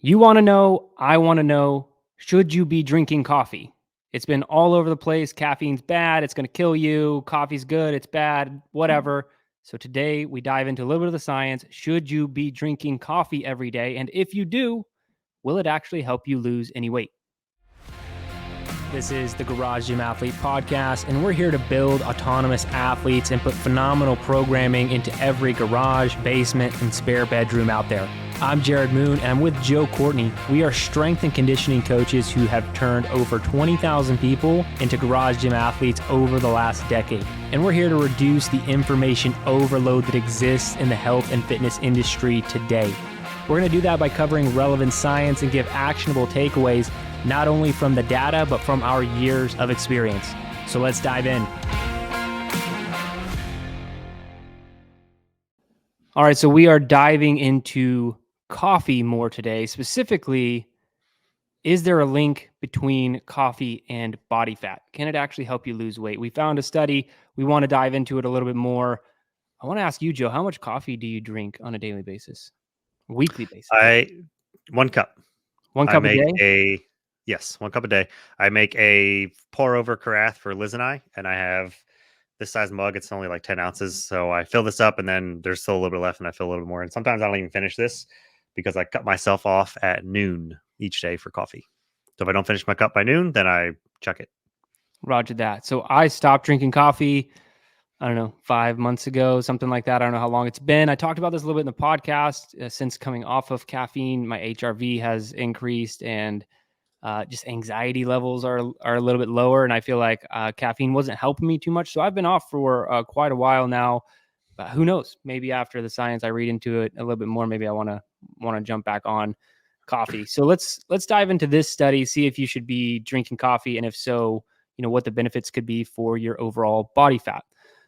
You want to know, I want to know, should you be drinking coffee? It's been all over the place. Caffeine's bad. It's going to kill you. Coffee's good. It's bad. Whatever. So today we dive into a little bit of the science. Should you be drinking coffee every day? And if you do, will it actually help you lose any weight? This is the Garage Gym Athlete Podcast, and we're here to build autonomous athletes and put phenomenal programming into every garage, basement, and spare bedroom out there. I'm Jerred Moon, and I'm with Joe Courtney. We are strength and conditioning coaches who have turned over 20,000 people into garage gym athletes over the last decade. And we're here to reduce the information overload that exists in the health and fitness industry today. We're going to do that by covering relevant science and give actionable takeaways, not only from the data, but from our years of experience. So let's dive in. All right, so we are diving into coffee more today. Specifically, is there a link between coffee and body fat? Can it actually help you lose weight? We found a study. We want to dive into it a little bit more. I want to ask you, Joe, how much coffee do you drink on a daily basis? Weekly basis? One cup. One cup a day? 1 cup a day. I make a pour over carafe for Liz and I have this size mug. It's only like 10 ounces. So I fill this up and then there's still a little bit left and I fill a little bit more. And sometimes I don't even finish this because I cut myself off at noon each day for coffee. So if I don't finish my cup by noon, then I chuck it. Roger that. So I stopped drinking coffee, I don't know, 5 months ago, something like that. I don't know how long it's been. I talked about this a little bit in the podcast. Since coming off of caffeine, my HRV has increased and just anxiety levels are a little bit lower. And I feel like caffeine wasn't helping me too much. So I've been off for quite a while now. But who knows? Maybe after the science, I read into it a little bit more. Maybe I want to jump back on coffee. So let's dive into this study, see if you should be drinking coffee, and if so, what the benefits could be for your overall body fat.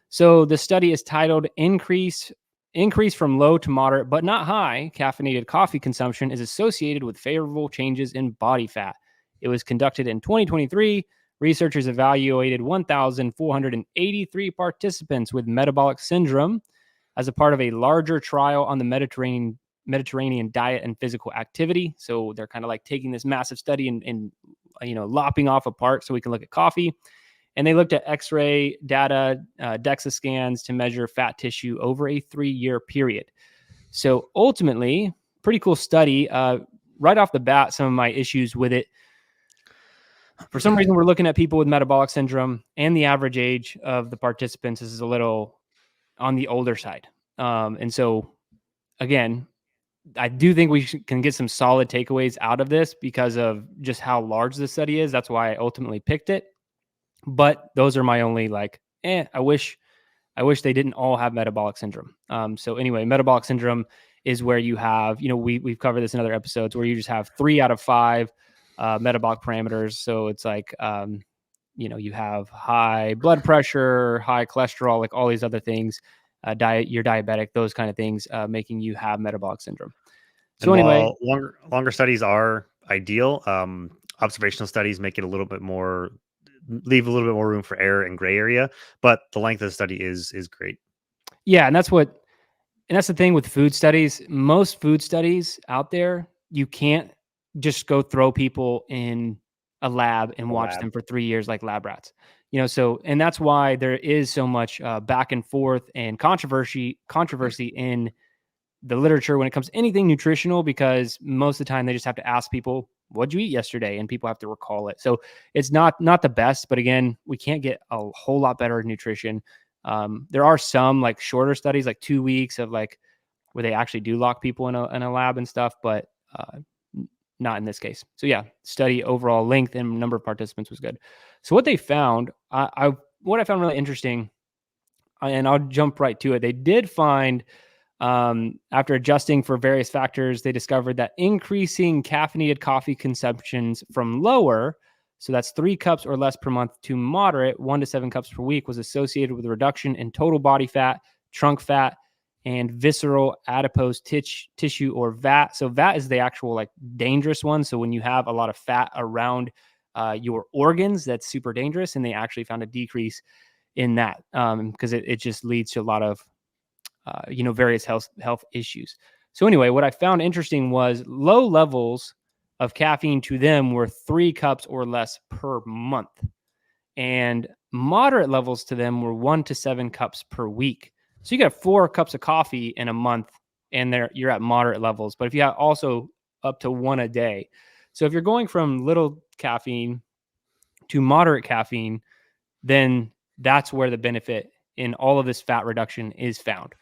So the study is titled Increase from low to moderate but not high caffeinated coffee consumption is associated with favorable changes in body fat. It was conducted in 2023. Researchers evaluated 1,483 participants with metabolic syndrome as a part of a larger trial on the Mediterranean diet and physical activity. So they're kind of like taking this massive study and lopping off a part so we can look at coffee. And they looked at X-ray data, DEXA scans to measure fat tissue over a 3-year period. So ultimately, pretty cool study. Right off the bat, some of my issues with it. For some reason, we're looking at people with metabolic syndrome, and the average age of the participants is a little on the older side. And so, again, I do think we can get some solid takeaways out of this because of just how large the study is. That's why I ultimately picked it. But those are my only I wish they didn't all have metabolic syndrome. So anyway, metabolic syndrome is where you have, we've covered this in other episodes, where you just have 3 out of 5 metabolic parameters. So it's like, you have high blood pressure, high cholesterol, like all these other things, you're diabetic, those kind of things, making you have metabolic syndrome. So and anyway, longer studies are ideal. Observational studies make it leave a little bit more room for error and gray area, but the length of the study is great. Yeah. And that's the thing with food studies. Most food studies out there, you can't just go throw people in a lab and watch them for 3 years like lab rats. And that's why there is so much back and forth and controversy in the literature when it comes to anything nutritional, because most of the time they just have to ask people, what'd you eat yesterday? And people have to recall it. So it's not the best, but again, we can't get a whole lot better at nutrition. There are some like shorter studies, like 2 weeks of like where they actually do lock people in a lab and stuff, but not in this case. So yeah, study overall length and number of participants was good. So what they found, what I found really interesting, and I'll jump right to it. They did find, after adjusting for various factors, they discovered that increasing caffeinated coffee consumptions from lower, so that's 3 cups or less per month, to moderate, 1 to 7 cups per week, was associated with a reduction in total body fat, trunk fat, and visceral adipose tissue, or VAT. So VAT is the actual like dangerous one. So when you have a lot of fat around your organs, that's super dangerous. And they actually found a decrease in that because it just leads to a lot of various health issues. So anyway, what I found interesting was low levels of caffeine to them were 3 cups or less per month. And moderate levels to them were 1 to 7 cups per week. So you got 4 cups of coffee in a month and you're at moderate levels. But if you have also up to one a day. So if you're going from little caffeine to moderate caffeine, then that's where the benefit in all of this fat reduction is found.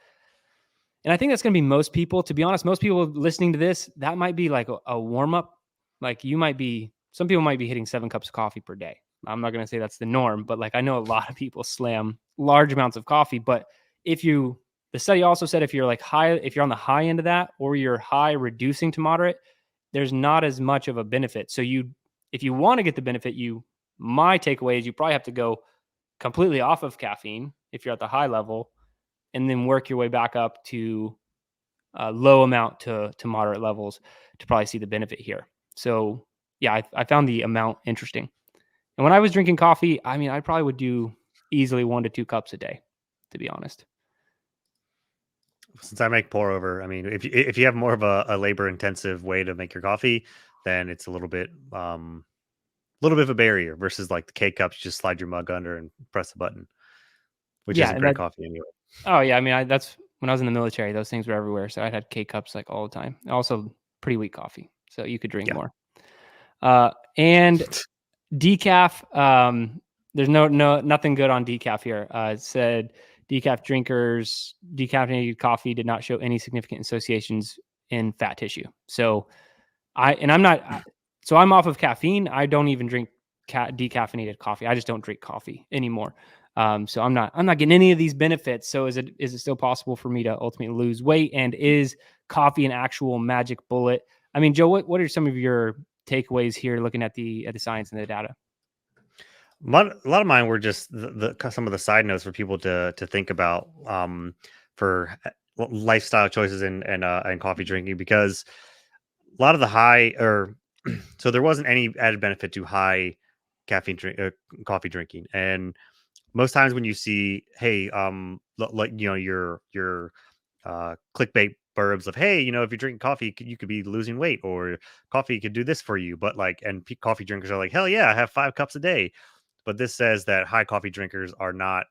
And I think that's going to be most people. To be honest, most people listening to this, that might be like a warm up. Like some people might be hitting 7 cups of coffee per day. I'm not going to say that's the norm, but like I know a lot of people slam large amounts of coffee. But the study also said if you're on the high end of that or you're high reducing to moderate, there's not as much of a benefit. So if you want to get the benefit, my takeaway is you probably have to go completely off of caffeine if you're at the high level and then work your way back up to a low amount to moderate levels to probably see the benefit here. So yeah, I found the amount interesting. And when I was drinking coffee, I mean, I probably would do easily 1 to 2 cups a day, to be honest. Since I make pour over, I mean, if you have more of a labor intensive way to make your coffee, then it's a little bit of a barrier versus like the K cups. You just slide your mug under and press a button, which Yeah, isn't great coffee anyway. oh yeah, I mean, that's when I was in the military. Those things were everywhere, so I had K cups like all the time. Also, pretty weak coffee, so you could drink more. And decaf, there's nothing good on decaf here. It said decaf drinkers, decaffeinated coffee did not show any significant associations in fat tissue. So I'm off of caffeine. I don't even drink decaffeinated coffee. I just don't drink coffee anymore. So I'm not getting any of these benefits. So is it still possible for me to ultimately lose weight? And is coffee an actual magic bullet? I mean, Joe, what are some of your takeaways here looking at the science and the data? A lot of mine were just some of the side notes for people to think about for lifestyle choices and coffee drinking, because a lot of the high or so there wasn't any added benefit to high coffee drinking. And most times when you see, hey, like your clickbait burbs of, hey, if you're drinking coffee, you could be losing weight, or coffee could do this for you. But like, and coffee drinkers are like, hell yeah, I have 5 cups a day. But this says that high coffee drinkers are not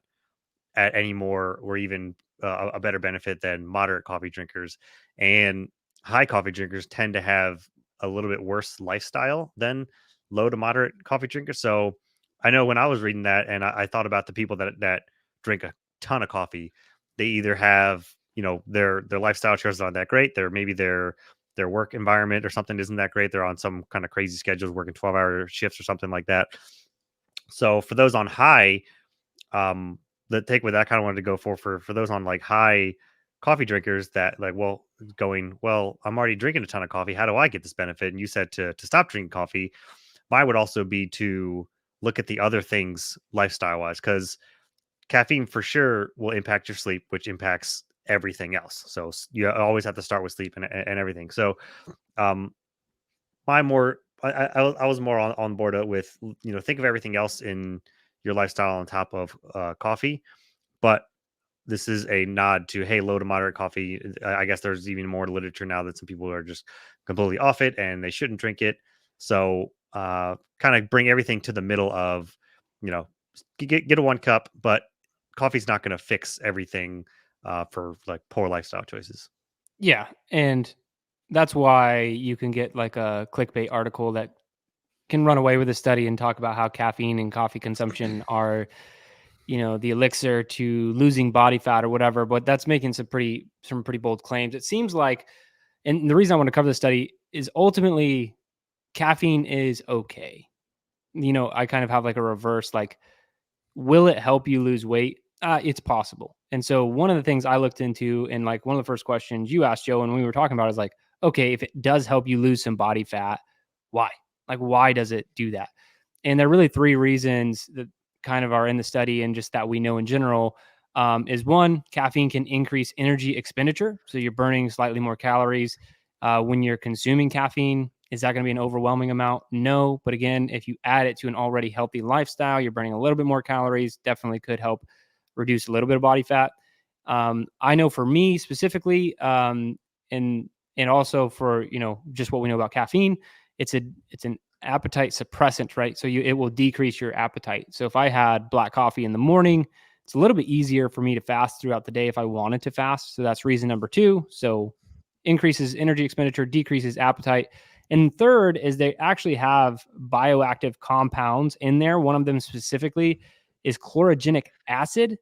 at any more or even a better benefit than moderate coffee drinkers. And high coffee drinkers tend to have a little bit worse lifestyle than low to moderate coffee drinkers. So I know when I was reading that and I thought about the people that drink a ton of coffee, they either have, their lifestyle choices aren't that great. Their work environment or something isn't that great. They're on some kind of crazy schedules, working 12-hour shifts or something like that. So for those on high, the takeaway that I kind of wanted to go for those on like high coffee drinkers that like, well, I'm already drinking a ton of coffee. How do I get this benefit? And you said to stop drinking coffee. Mine would also be to look at the other things lifestyle wise, because caffeine for sure will impact your sleep, which impacts everything else. So you always have to start with sleep and everything. So my more I was more on board with, think of everything else in your lifestyle on top of coffee. But this is a nod to, hey, low to moderate coffee. I guess there's even more literature now that some people are just completely off it and they shouldn't drink it. So kind of bring everything to the middle of, get a 1 cup, but coffee's not going to fix everything for like poor lifestyle choices. Yeah, and that's why you can get like a clickbait article that can run away with a study and talk about how caffeine and coffee consumption are, the elixir to losing body fat or whatever. But that's making some pretty bold claims. It seems like, and the reason I want to cover the study is ultimately caffeine is okay. I kind of have like a reverse, like, will it help you lose weight? It's possible. And so one of the things I looked into, and like one of the first questions you asked, Joe, when we were talking about, is like, okay, if it does help you lose some body fat, why? Like, why does it do that? And there are really 3 reasons that kind of are in the study and just that we know in general. Is one, caffeine can increase energy expenditure. So you're burning slightly more calories when you're consuming caffeine. Is that going to be an overwhelming amount? No. But again, if you add it to an already healthy lifestyle, you're burning a little bit more calories, definitely could help reduce a little bit of body fat. I know for me specifically, and and also for, just what we know about caffeine, it's an appetite suppressant, right? So it will decrease your appetite. So if I had black coffee in the morning, it's a little bit easier for me to fast throughout the day if I wanted to fast. So that's reason number 2. So increases energy expenditure, decreases appetite. And third is they actually have bioactive compounds in there. One of them specifically is chlorogenic acid,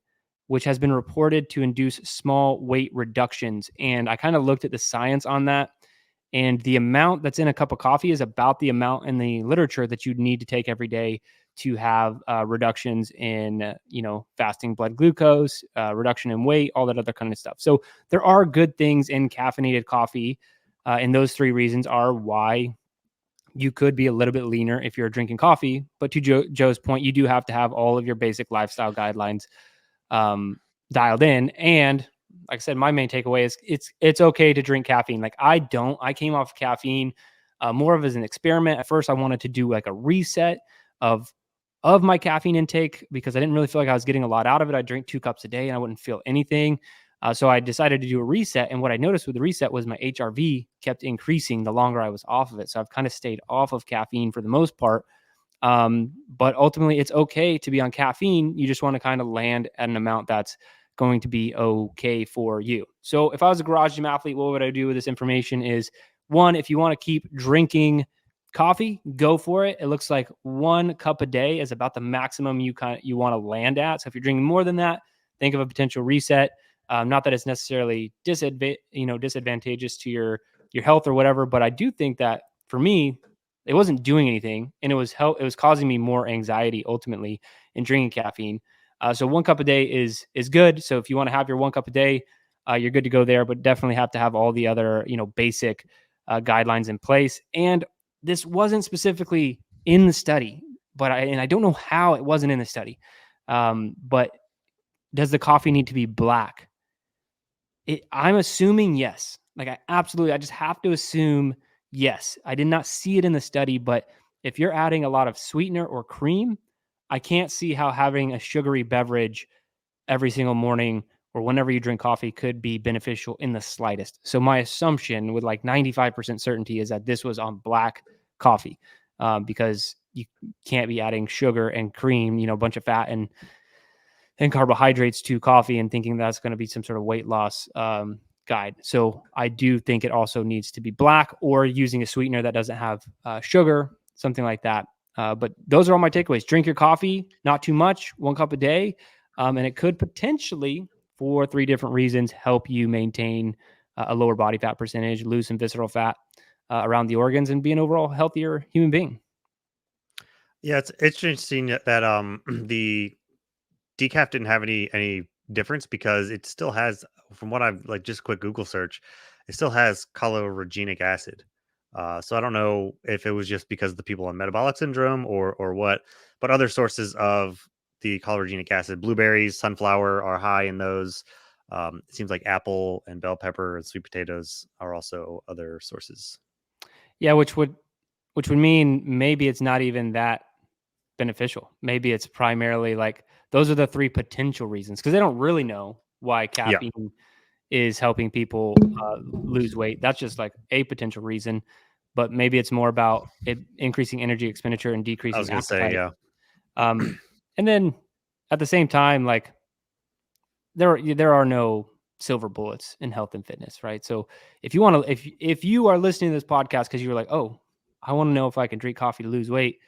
which has been reported to induce small weight reductions. And I kind of looked at the science on that. And the amount that's in a cup of coffee is about the amount in the literature that you'd need to take every day to have reductions in, fasting blood glucose, reduction in weight, all that other kind of stuff. So there are good things in caffeinated coffee. And those 3 reasons are why you could be a little bit leaner if you're drinking coffee. But to Joe's point, you do have to have all of your basic lifestyle guidelines dialed in. And like I said, my main takeaway is it's okay to drink caffeine. Like I came off caffeine more of as an experiment. At first, I wanted to do like a reset of my caffeine intake because I didn't really feel like I was getting a lot out of it. I drink 2 cups a day and I wouldn't feel anything. So I decided to do a reset. And what I noticed with the reset was my HRV kept increasing the longer I was off of it. So I've kind of stayed off of caffeine for the most part. But ultimately, it's okay to be on caffeine. You just want to kind of land at an amount that's going to be okay for you. So if I was a garage gym athlete, what would I do with this information is, 1, if you want to keep drinking coffee, go for it. It looks like 1 cup a day is about the maximum you want to land at. So if you're drinking more than that, think of a potential reset. Not that it's necessarily disadvantageous to your health or whatever, but I do think that for me, it wasn't doing anything, and it was causing me more anxiety ultimately in drinking caffeine. So 1 cup a day is good. So if you want to have your 1 cup a day, you're good to go there. But definitely have to have all the other basic guidelines in place. And this wasn't specifically in the study, but I don't know how it wasn't in the study. But does the coffee need to be black? I'm assuming yes. Like I just have to assume yes. I did not see it in the study, but if you're adding a lot of sweetener or cream, I can't see how having a sugary beverage every single morning or whenever you drink coffee could be beneficial in the slightest. So my assumption with like 95% certainty is that this was on black coffee because you can't be adding sugar and cream, a bunch of fat and carbohydrates to coffee and thinking that's going to be some sort of weight loss guide. So I do think it also needs to be black or using a sweetener that doesn't have sugar, something like that. But those are all my takeaways. Drink your coffee, not too much, 1 cup a day. And it could potentially, for 3 different reasons, help you maintain a lower body fat percentage, lose some visceral fat around the organs, and be an overall healthier human being. Yeah, it's interesting that the decaf didn't have any difference because it still has, from what I've like just a quick Google search, it still has chlorogenic acid. So I don't know if it was just because of the people on metabolic syndrome or what, but other sources of the chlorogenic acid, blueberries, sunflower are high in those. It seems like apple and bell pepper and sweet potatoes are also other sources. Yeah, which would mean maybe it's not even that beneficial. Maybe it's primarily like those are the 3 potential reasons because they don't really know why caffeine is helping people lose weight. That's just like a potential reason, but maybe it's more about it increasing energy expenditure and I decreasing was going to appetite. say, yeah. And then at the same time, like there are no silver bullets in health and fitness, right? So if you want to, if you are listening to this podcast because you're like, oh, I want to know if I can drink coffee to lose weight,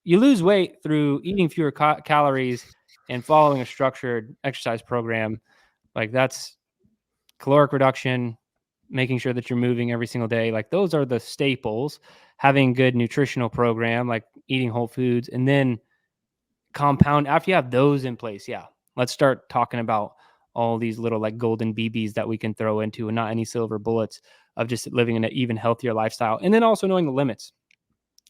you lose weight through eating fewer calories and following a structured exercise program. Like that's caloric reduction, making sure that you're moving every single day. Like those are the staples. Having good nutritional program, like eating whole foods, and then compound after you have those in place. Yeah, let's start talking about all these little like golden BBs that we can throw into and not any silver bullets of just living in an even healthier lifestyle. And then also knowing the limits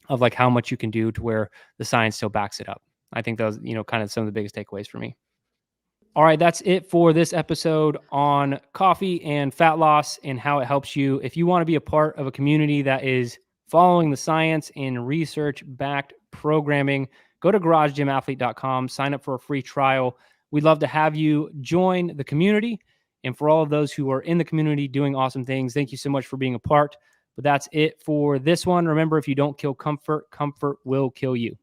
of like how much you can do to where the science still backs it up. I think those, kind of some of the biggest takeaways for me. All right, that's it for this episode on coffee and fat loss and how it helps you. If you want to be a part of a community that is following the science and research-backed programming, go to garagegymathlete.com, sign up for a free trial. We'd love to have you join the community And for all of those who are in the community doing awesome things, thank you so much for being a part. But that's it for this one. Remember, if you don't kill comfort, comfort will kill you.